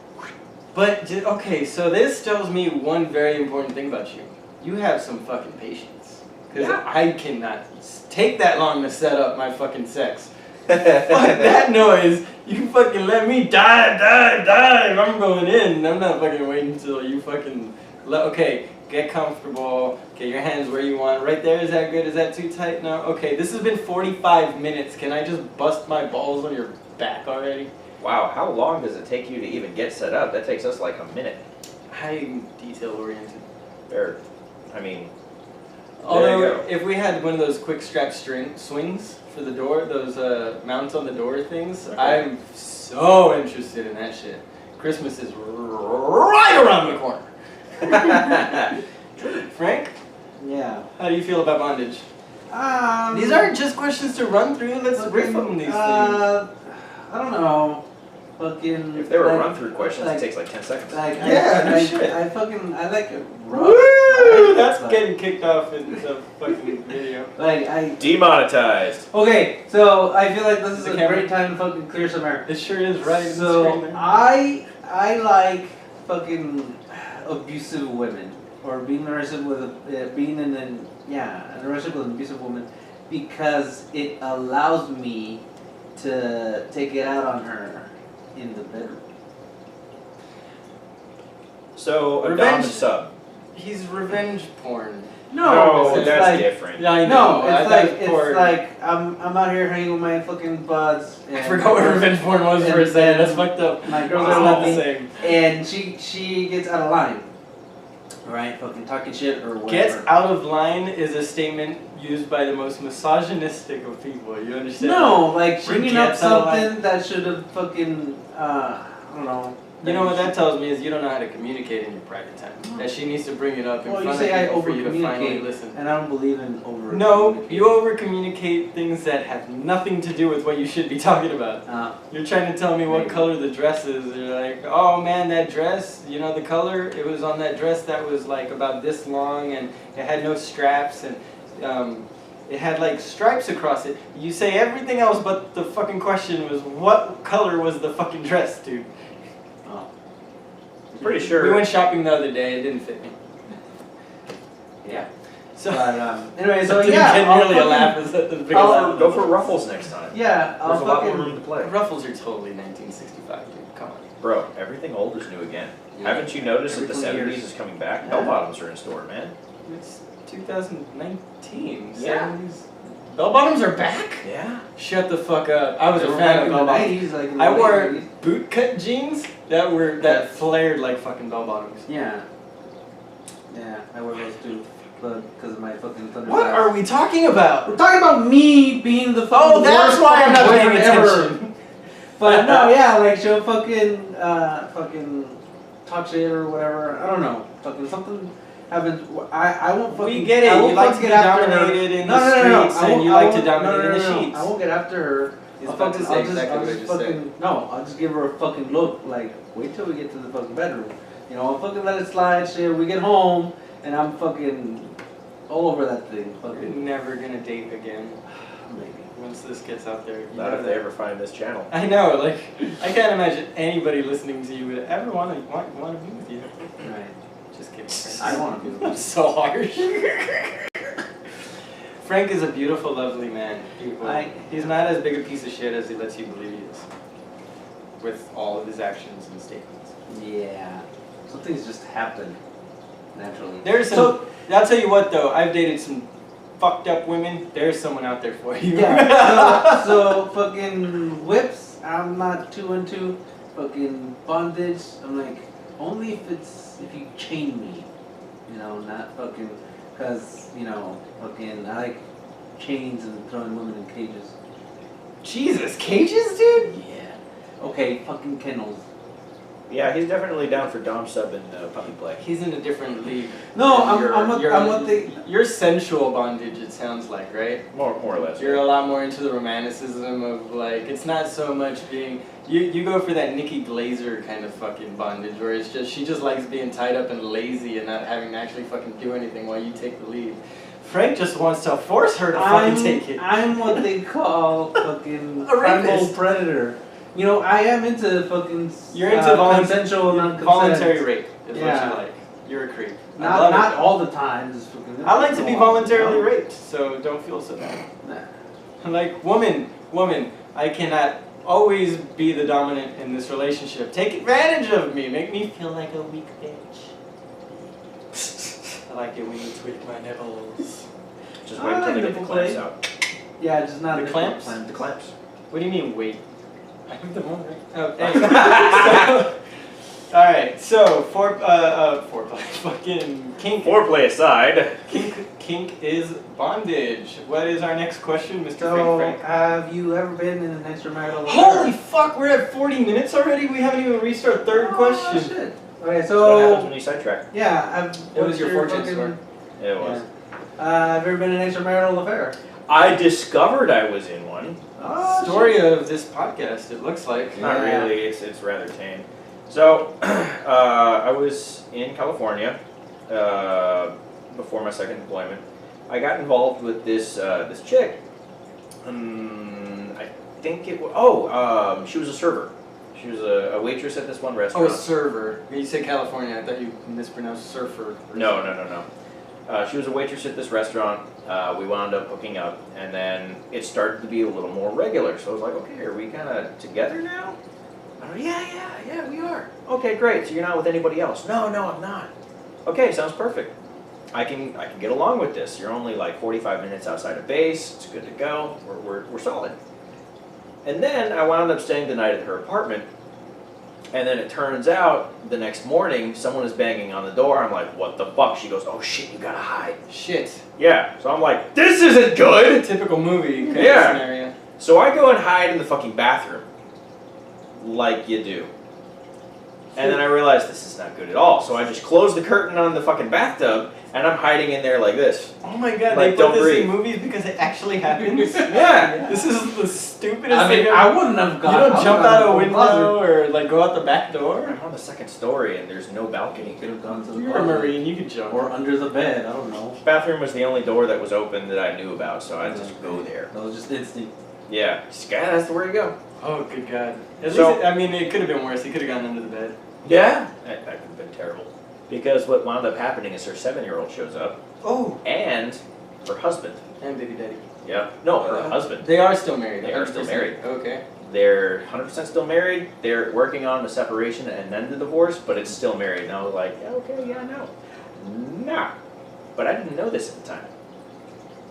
But okay, so this tells me one very important thing about you. You have some fucking patience. Because Yeah. I cannot take that long to set up my fucking sex. Fuck that noise. You fucking let me dive. I'm going in. I'm not fucking waiting until you fucking okay, get comfortable. Get your hands where you want. Right there, is that good? Is that too tight? No? Okay, this has been 45 minutes. Can I just bust my balls on your back already? Wow, how long does it take you to even get set up? That takes us like a minute. I'm detail oriented. I mean, Although, if we had one of those quick strap swings for the door, those mounts on the door things, Okay. I'm so interested in that shit. Christmas is right around the corner. Frank, Yeah. how do you feel about bondage? These aren't just questions to run through. Let's riff on these things. I don't know. Fucking. if they were like, run-through questions, like, it takes like 10 seconds. Like, Yeah, no I shit. I like it rough. Woo! right? That's Like- getting kicked off in the fucking video. Like, Demonetized. okay, so I feel like this is The a camera- great time to fucking clear some air. It sure is right in the So screen there. I like fucking abusive women, or being in a relationship with being in an relationship with an abusive woman, because it allows me to take it out on her in the bedroom. So, a dom Revenge- and sub. He's revenge porn. No, it's that's like, different. Yeah, I know. No, it's like I'm out here hanging with my fucking buds. I forgot what revenge porn was for a second. That's fucked up. My girls It's are not the loving, same. and she gets out of line. Right, fucking talking shit or whatever. Gets out of line is a statement used by the most misogynistic of people. You understand? No, like She bringing up gets out of line. something that should have fucking I don't know. You know what that tells me is you don't know how to communicate in your private time. That she needs to bring it up in Well, you front say of I people for you to finally over-communicate, listen. and I don't believe in over. No, you over communicate things that have nothing to do with what you should be talking about. You're trying to tell me what Maybe. color the dress is. You're like, oh man, that dress, you know the color? It was on that dress that was like about this long and it had no straps and it had like stripes across it. You say everything else but the fucking question was what color was the fucking dress, dude? Pretty sure. We went shopping the other day, it didn't fit me. Yeah. So, But anyway, so didn't yeah, get I'll nearly a fucking- laugh. Is that the biggest I'll laugh? Go for Ruffles next time. Yeah, I'll There's a lot more fucking. room to play. Ruffles are totally 1965, dude. Come on. Bro, everything old is new again. Haven't you noticed that the Every 20 70s years. is coming back? Yeah. Bell bottoms are in store, man. It's 2019. Yeah. 70s. Bell bottoms are back? Yeah. Shut the fuck up. I was They a were fan back of in bell the bottoms. 90s, like in the I late wore 90s. bootcut jeans that flared like fucking bell bottoms. Yeah. Yeah, I wear those too, but because of my fucking thunder. What are we talking about? We're talking about me being the fucking Oh, that's worst why I'm not fucking paying boyfriend ever. attention. But no, yeah, like she'll fucking talk shit or whatever. I don't know. Fucking something happens. I won't fucking. We get it. I You won't like to fucking be get after her. dominated in No, the no, no, no. streets I and won't- you I like to won't- dominate no, in the no, no. sheets. I won't get after her. He's I'll about to fucking- say I'll just- exactly I'll what I just just said. fucking no. I'll just give her a fucking look. Like, wait till we get to the fucking bedroom. You know, I'll fucking let it slide. Shit. We get home and I'm fucking all over that thing. You're Fucking never gonna date again maybe. once this gets out there. You Not know if they that. ever find this channel. I know, like, I can't imagine anybody listening to you would ever want to be with you. Right. Just kidding. Frank. I want to be. I'm so harsh. Frank is a beautiful, lovely man. People. He's not as big a piece of shit as he lets you believe he is. With all of his actions and statements. Yeah. Some things just happen naturally. There's some. So I'll tell you what, though. I've dated some fucked up women. There's someone out there for you. yeah. So fucking whips. I'm not too into fucking bondage. I'm like only if you chain me. You know, not fucking because fucking I like chains and throwing women in cages. Jesus, cages, dude. Yeah. Okay, fucking kennels. Yeah, he's definitely down for dom sub and puppy play. He's in a different league. No, And I'm what they. You're sensual bondage, it sounds like, right? More or less. You're a lot more into the romanticism of like, it's not so much being, You go for that Nikki Glazer kind of fucking bondage where it's just she just likes being tied up and lazy and not having to actually fucking do anything while you take the lead. Frank just wants to force her to fucking take it. I'm what they call fucking A primal rapist. predator. You know, I am into fucking You're into consensual non-consent. voluntary rape is Yeah. what you like. You're a creep. I Not love not it. all the time. Just fucking. I like to be voluntarily you know? raped, so don't feel so bad. Nah. Like, woman, I cannot always be the dominant in this relationship. Take advantage of me. Make me feel like a weak bitch. I like it when you tweak my nipples. Just wait until they get the clamps out. Yeah, just not The nipple clamps? The clamps. What do you mean, wait? I have them on, right? Oh, hey. Alright, so, foreplay, fucking kink. Foreplay aside. Kink is bondage. What is our next question, Mr. So, Frank? have you ever been in an extramarital affair? Holy fuck, we're at 40 minutes already? We haven't even reached our third question. Shit. Okay, That's what happens so when you sidetrack. yeah, It was your fortune story. It was. have you ever been in an extramarital affair? I discovered I was in one. Oh, Story of this podcast, it looks like. Not Yeah. really. It's rather tame. So, I was in California before my second deployment. I got involved with this this chick. I think it was. She was a server. She was a waitress at this one Oh, restaurant. a server. You said California. I thought you mispronounced surfer. No. She was a waitress at this restaurant. We wound up hooking up, and then it started to be a little more regular. So I was like, okay, are we kind of together now? Oh, yeah, we are. Okay, great. So you're not with anybody else? No, I'm not. Okay, sounds perfect. I can get along with this. You're only like 45 minutes outside of base. It's good to go. We're solid. And then I wound up staying the night at her apartment. And then it turns out the next morning someone is banging on the door. I'm like, what the fuck? She goes, oh shit, you gotta hide. Shit. Yeah. So I'm like, this isn't good. Typical movie kind of Yeah. scenario. So I go and hide in the fucking bathroom. Like you do. And then I realize this is not good at all. So I just close the curtain on the fucking bathtub and I'm hiding in there like this. Oh my god, Like, they put don't this breathe. in movies because it actually happens? Yeah. This is the stupidest I mean, thing I wouldn't have You gone. don't jump out a window or like go out the back door? I'm on the second story and there's no balcony. Could have gone to the You're a closet. Marine, you could jump. Or under the bed. I don't know. Bathroom was the only door that was open that I knew about, so I just go there. That was just instinct. Yeah, that's the way to go. Oh, good God. At So- least, I mean, it could have been worse. He could have gone under the bed. Yeah, that could have been terrible. Because what wound up happening is her 7-year-old shows up Oh. and her husband. And baby daddy. Yeah, no, her husband. They are still married. They are still 100%. married. Okay. They're 100% still married. They're working on the separation and then the divorce, but it's still married. And I was like, okay, yeah, no. Nah. But I didn't know this at the time.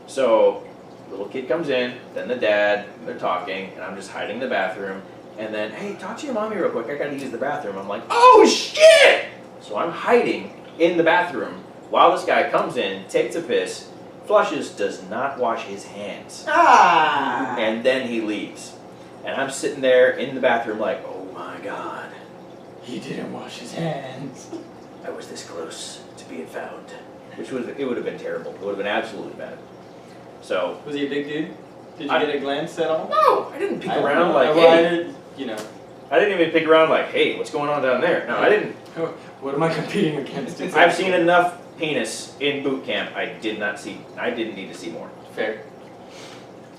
So, little kid comes in, then the dad, they're talking, and I'm just hiding in the bathroom. And then, hey, talk to your mommy real quick. I gotta use the bathroom. I'm like, oh shit! So I'm hiding in the bathroom while this guy comes in, takes a piss, flushes, does not wash his hands. Ah! And then he leaves. And I'm sitting there in the bathroom like, oh my god, He didn't wash his hands. I was this close to being found. It would have been terrible. It would have been absolutely bad. So, Was he a big dude? Did you I- get a glance at all? no, I didn't peek I don't around know. like, Well, I hey. did, you know. I didn't even peek around like, hey, what's going on down there? No, I didn't. What am I competing against? I've seen enough penis in boot camp. I didn't need to see more. Fair.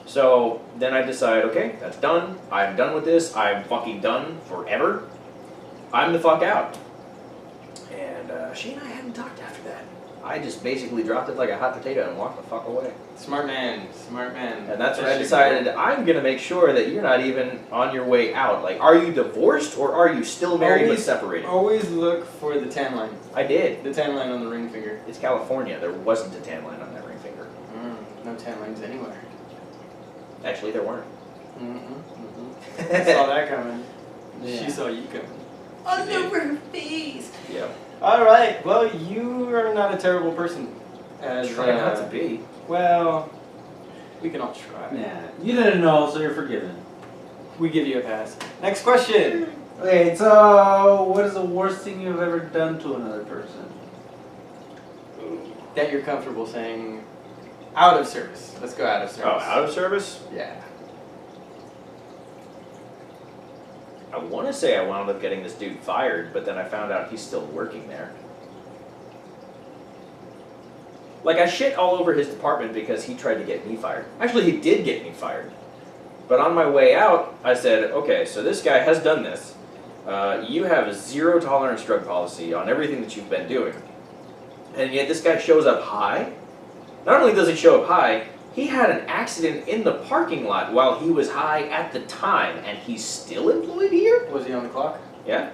So then I decide, okay, that's done. I'm done with this. I'm fucking done forever. I'm the fuck out. And she and I hadn't talked after that. I just basically dropped it like a hot potato and walked the fuck away. Smart man. Smart man. And that's when I That shit decided good. I'm gonna make sure that you're not even on your way out. Like, are you divorced or are you still married but Always- separated? Always look for the tan line. I did. The tan line on the ring finger. It's California. There wasn't a tan line on that ring finger. No tan lines anywhere. Actually, there weren't. I saw that coming. Yeah. She saw you coming. All over her face. Yeah. All right. Well, you are not a terrible person. As, Try not to be. Well, we can all try. Yeah. You didn't know, so you're forgiven. We give you a pass. Next question. Okay, so what is the worst thing you've ever done to another person? That you're comfortable saying out of service. Let's go out of service. Oh, out of service? Yeah. I want to say I wound up getting this dude fired, but then I found out he's still working there. Like, I shit all over his department because he tried to get me fired. Actually, he did get me fired. But on my way out, I said, okay, so this guy has done this. You have a zero tolerance drug policy on everything that you've been doing. And yet this guy shows up high. Not only does he show up high, he had an accident in the parking lot while he was high at the time, and he's still employed here? Was he on the clock? Yeah.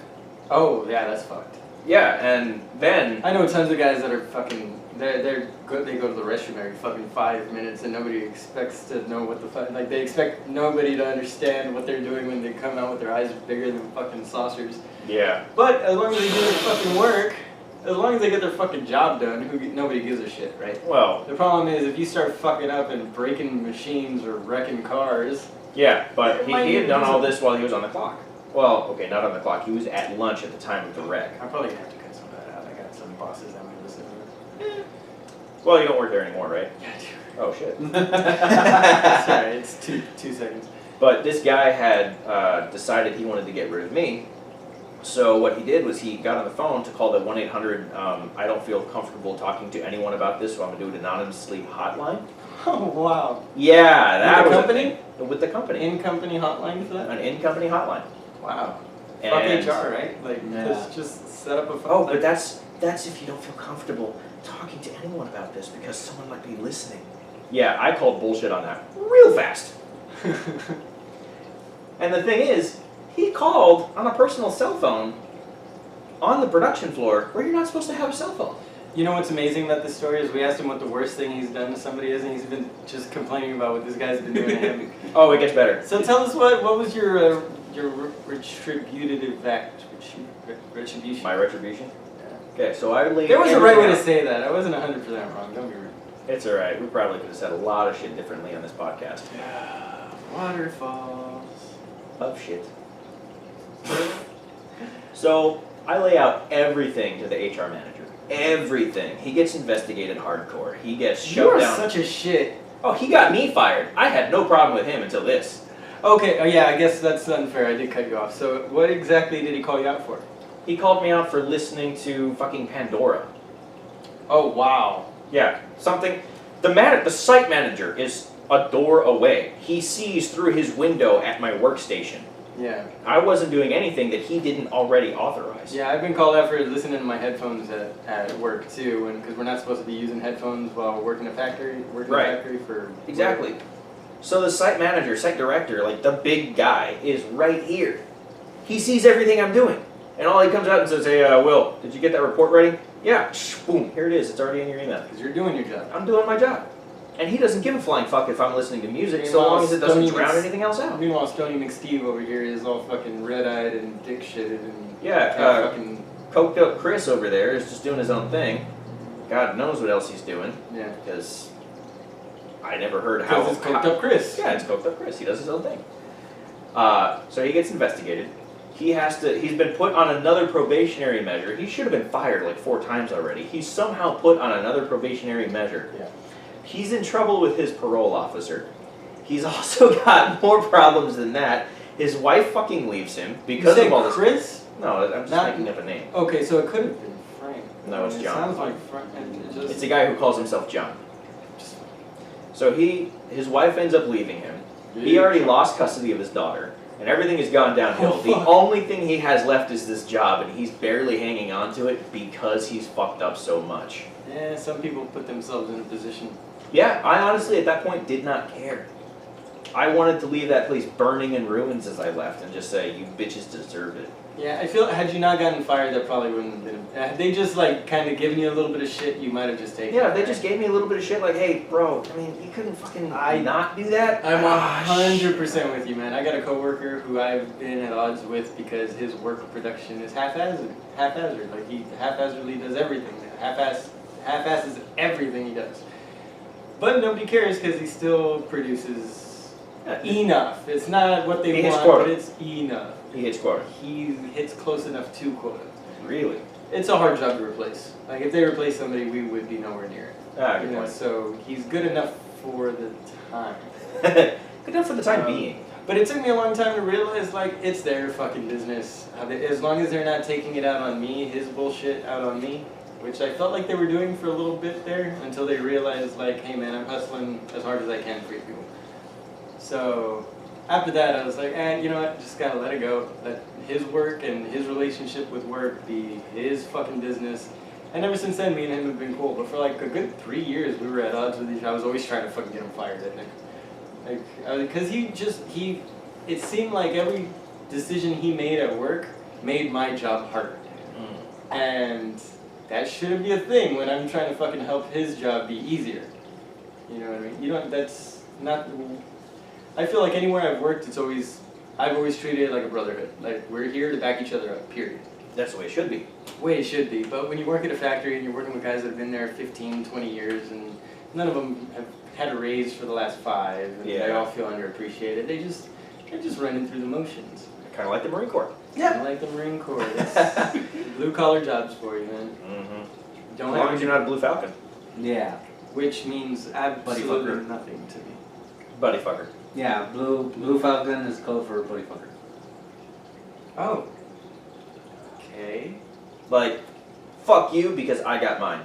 Oh, yeah, that's fucked. Yeah, and then... I know tons of guys that are fucking... They're good. They go to the restroom every fucking 5 minutes, and nobody expects to know what the fuck. Like, they expect nobody to understand what they're doing when they come out with their eyes bigger than fucking saucers. Yeah. But as long as they do their fucking work, as long as they get their fucking job done, nobody gives a shit, right? Well... The problem is if you start fucking up and breaking machines or wrecking cars. Yeah, but he had done all this while he was on the clock. Well, okay, not on the clock. He was at lunch at the time of the wreck. I'm probably gonna have to cut some of that out. I got some bosses that might listen to this. Well, you don't work there anymore, right? Yeah, I do. Oh, shit. Sorry, it's two seconds. But this guy had decided he wanted to get rid of me. So what he did was he got on the phone to call the 1-800 I don't feel comfortable talking to anyone about this, so I'm going to do it anonymously hotline. Oh, wow. Yeah, that With the was company? a thing. With the company. In-company hotline for that? An in-company hotline. Wow. And Fuck HR, right? Like, Yeah. just set up a phone. Oh, like, but that's if you don't feel comfortable talking to anyone about this because someone might be listening. Yeah, I called bullshit on that real fast. And the thing is, he called on a personal cell phone on the production floor where you're not supposed to have a cell phone. You know what's amazing about this story is we asked him what the worst thing he's done to somebody is, and he's been just complaining about what this guy's been doing to him. Oh, it gets better. So tell us what was your retributive act? Retribution? My retribution? Yeah. Okay, so I laid There was a right way to everything say that. I wasn't 100% wrong. Don't be rude. out. It's alright. We probably could have said a lot of shit differently on this podcast. Waterfalls. Of shit. So, I lay out everything to the HR manager. Everything. He gets investigated hardcore. He gets You shoved are down. such a shit. Oh, he got me fired. I had no problem with him until this. Okay, oh yeah, I guess that's unfair. I did cut you off. So what exactly did he call you out for? He called me out for listening to fucking Pandora. Oh, wow. Yeah, something. The site manager is a door away. He sees through his window at my workstation. Yeah. I wasn't doing anything that he didn't already authorize. Yeah, I've been called out for listening to my headphones at work too, and because we're not supposed to be using headphones while working a factory, Right. a factory for Exactly. So the site manager, site director, like the big guy, is right here. He sees everything I'm doing. And all he comes out and says, hey, Will, did you get that report ready? Yeah, boom, here it is. It's already in your email. because you're doing your job. I'm doing my job. And he doesn't give a flying fuck if I'm listening to music, so long as it doesn't drown anything else out. Meanwhile, Stony McSteve over here is all fucking red-eyed and dick-shitted and Yeah, fucking coked up Chris over there is just doing his own thing. God knows what else he's doing, yeah. because I never heard how... Because it's coked up Chris. Yeah, it's coked up Chris. He does his own thing. So he gets investigated. He's been put on another probationary measure. He should have been fired like 4 times already. He's somehow put on another probationary measure. Yeah. He's in trouble with his parole officer. He's also got more problems than that. His wife fucking leaves him because of all this. Chris? No, I'm just making up a name. Okay, so it could have been Frank. No, it's It John. sounds like Frank. It's a guy who calls himself John. So his wife ends up leaving him. He already lost custody of his daughter, and everything has gone downhill. Oh, The fuck. only thing he has left is this job, and he's barely hanging on to it because he's fucked up so much. Yeah, some people put themselves in a position. Yeah, I honestly at that point did not care. I wanted to leave that place burning in ruins as I left and just say, you bitches deserve it. Yeah, I feel had you not gotten fired, that probably wouldn't have been. Had they just like kind of given you a little bit of shit, you might have just taken. Yeah, it. they just gave me a little bit of shit like, hey, bro, I mean, you couldn't fucking not do that? I'm Ah, 100% with you, man. I got a coworker who I've been at odds with because his work production is haphazard. Like he haphazardly does everything. Half-asses everything he does. But nobody cares because he still produces enough. It's not what they He hits want, quota. but it's enough. He hits quota. He hits close enough to quota. Really? It's a hard job to replace. Like if they replace somebody, we would be nowhere near it. Ah, You good know, point. so he's good enough for the time. Good enough for the time being. But it took me a long time to realize, like, it's their fucking business. As long as they're not taking it out on me, his bullshit out on me, which I felt like they were doing for a little bit there until they realized, like, hey man, I'm hustling as hard as I can for you people. So after that, I was like, you know what, just gotta let it go. Let his work and his relationship with work be his fucking business. And ever since then, me and him have been cool. But for like a good 3 years, we were at odds with each other. I was always trying to fucking get him fired, I think. Like, because it seemed like every decision he made at work made my job harder. And that shouldn't be a thing when I'm trying to fucking help his job be easier. You know what I mean? That's not, I feel like anywhere I've worked, I've always treated it like a brotherhood. Like, we're here to back each other up, period. That's the way it should be. Way it should be. But when you work at a factory and you're working with guys that have been there 15, 20 years and none of them have had a raise for the last 5, and they all feel underappreciated. They're just running through the motions. Kind of like the Marine Corps. Yeah. Like the Marine Corps. That's blue collar jobs for you, man. Mm-hmm. Don't as long as you're not a Blue Falcon. Yeah. Which means absolutely nothing to me. Buddy fucker. Yeah, Blue Falcon is code for buddy fucker. Oh. Okay. Like, fuck you because I got mine.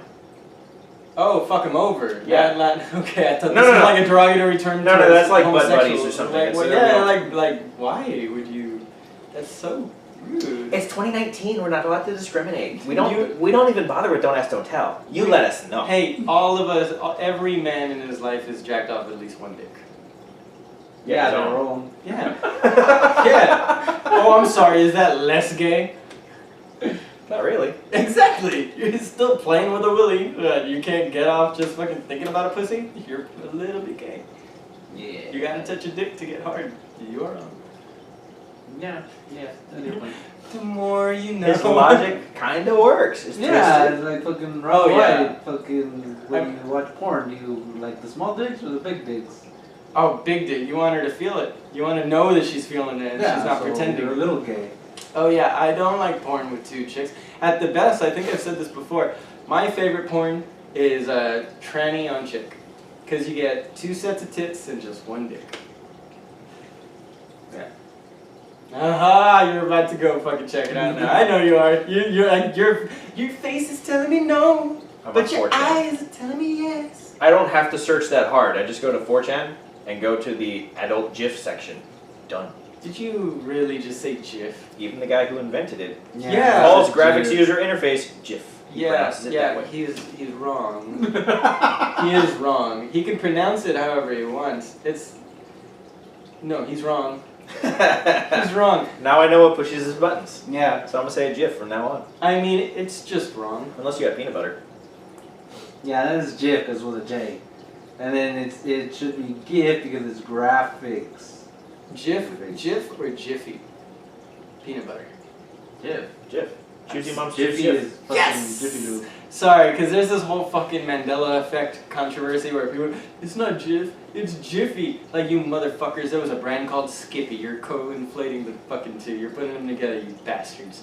Oh, fuck him over. Yeah. Okay, I thought this was like a derogatory term. No, that's like bud homosexuals. buddies or something. Like, It's well, a yeah, like, why would you? That's so rude. It's 2019. We're not allowed to discriminate. We don't even bother with don't ask, don't tell. You let us know. Hey, all of us, every man in his life is jacked off at least one dick. Yeah, they're wrong. Yeah. Yeah. Oh, I'm sorry. Is that less gay? Not really. Exactly. You're still playing with a willy. You can't get off just fucking thinking about a pussy. You're a little bit gay. Yeah. You gotta touch a dick to get hard. You are wrong. Yeah. The more you know. His logic kind of works. It's Yeah, twisted. it's like fucking fucking when you watch porn, do you like the small dicks or the big dicks? Oh, big dick. You want her to feel it. You want to know that she's feeling it and she's not so pretending. You're a little gay. Oh yeah, I don't like porn with 2 chicks. At the best, I think I've said this before, my favorite porn is tranny on chick. Because you get 2 sets of tits and just 1 dick. Yeah. Aha, you're about to go fucking check it out now. I know you are. Your face is telling me no, but your 4chan. eyes are telling me yes. I don't have to search that hard. I just go to 4chan and go to the adult GIF section. Done. Did you really just say GIF? Even the guy who invented it. Yeah. Calls graphics user interface GIF. He pronounces it that way. He's wrong. He is wrong. He can pronounce it however he wants. No, he's wrong. He's wrong. Now I know what pushes his buttons. Yeah. So I'm gonna say GIF from now on. I mean, it's just wrong. Unless you got peanut butter. Yeah, that is GIF is with a J. And then it should be GIF because it's graphics. GIF or Jiffy? Peanut butter. GIF. Choose your mom's Jiffy GIF. is fucking Yes! Jiffy Lube. Sorry, because there's this whole fucking Mandela Effect controversy where people, it's not Jif, it's Jiffy. Like, you motherfuckers, there was a brand called Skippy. You're co-inflating the fucking 2. You're putting them together, you bastards.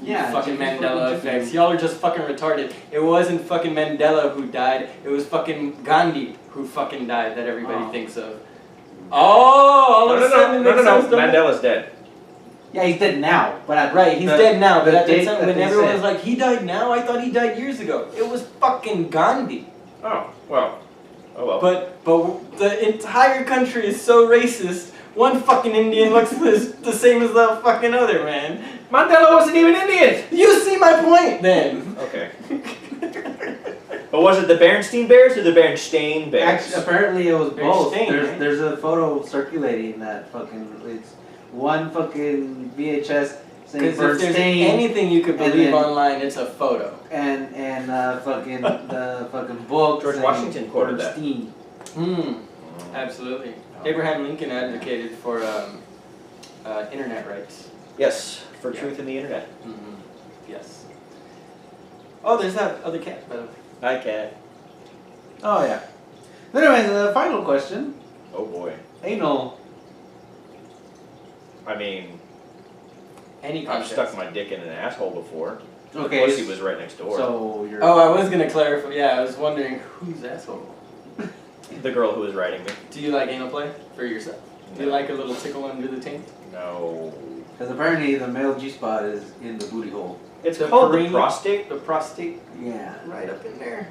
Yeah, You fucking Jiffy's Mandela fucking Jiffy. effects. Y'all are just fucking retarded. It wasn't fucking Mandela who died. It was fucking Gandhi who fucking died that everybody thinks of. Oh, all of a sudden it makes sense, don't it? Mandela's dead. Yeah, he's dead now, but Right, he's dead now, but at the date time that when they everyone said- was like, he died now, I thought he died years ago. It was fucking Gandhi. Oh, well. Oh well. But the entire country is so racist, one fucking Indian looks the same as the fucking other, man. Mandela wasn't even Indian! You see my point, then. Okay. But was it the Bernstein Bears or the Bernstein Bears? Actually, apparently it was both. Bernstein, right? There's a photo circulating that fucking it's one fucking VHS saying Because if there's Bernstein anything you could and believe then- online, it's a photo. and fucking the fucking book. George saying Washington quoted that. Bernstein. Absolutely. Abraham Lincoln advocated for internet rights. Yes, for Yeah. truth in the internet. Yes. Oh, there's that other cat, by the way. I can. Oh yeah. But anyways, the final question. Oh boy. Anal. I mean, Any I've contest. stuck my dick in an asshole before. Okay. The pussy was right next door. So you're. Oh, I was gonna clarify. Yeah, I was wondering whose asshole. The girl who was riding me. Do you like anal play for yourself? Do you like a little tickle under the taint? No. Because apparently the male G-spot is in the booty hole. It's The called the perineum- prostate. The prostate, Yeah. right up in there.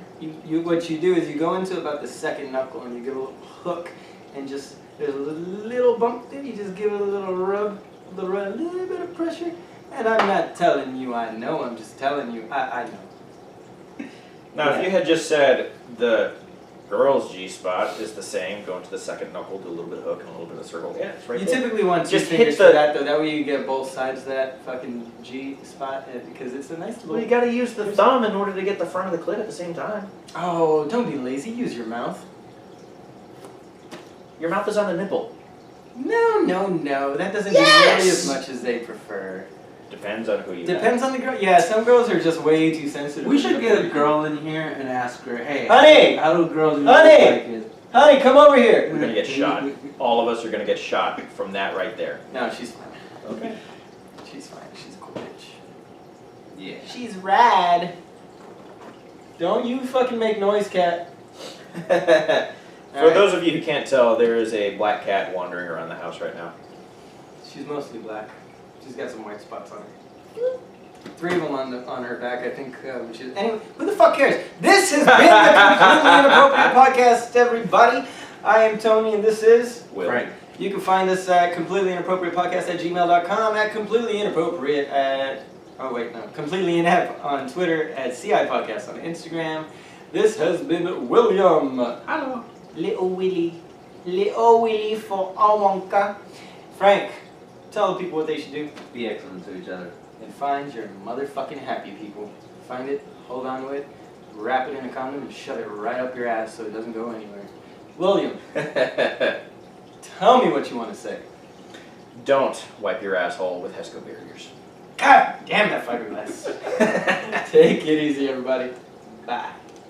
What you do is you go into about the second knuckle and you give a little hook and just, there's a little bump there, you just give it a little rub, a little bit of pressure. And I'm not telling you I know, I'm just telling you I know. Now, if you had just said the girl's G-spot is the same, go into the second knuckle, do a little bit of hook and a little bit of circle. Yeah, it's right You there. typically want two Just hit fingers the- for that though, that way you get both sides of that fucking G spot because it's a nice little... Well, you gotta use the thumb in order to get the front of the clit at the same time. Oh, don't be lazy, use your mouth. Your mouth is on the nipple. No, that doesn't do Yes! nearly as much as they prefer. Depends on who you Depends on the girl. Yeah, some girls are just way too sensitive. We should get a girl in here and ask her, hey, Honey! how do girls Honey! like it? Honey, come over here! We're gonna get shot. All of us are gonna get shot from that right there. No, she's fine. Okay. She's fine. She's a cool bitch. Yeah. She's rad. Don't you fucking make noise, cat. For those of you who can't tell, there is a black cat wandering around the house right now. She's mostly black. She's got some white spots on her. 3 of them on her back, I think. Which is anyway. Who the fuck cares? This has been the Completely Inappropriate Podcast, everybody. I am Tony, and this is Will. Frank. You can find us at completelyinappropriatepodcast@gmail.com, at completelyinappropriate at Completely Inap on Twitter, at CI Podcast on Instagram. This has been William. Hello. Little Willie for Awanka. Frank, tell the people what they should do. Be excellent to each other. And find your motherfucking happy people. Find it, hold on to it, wrap it in a condom, and shove it right up your ass so it doesn't go anywhere. William, tell me what you want to say. Don't wipe your asshole with Hesco barriers. God damn that fiberglass. Take it easy, everybody. Bye.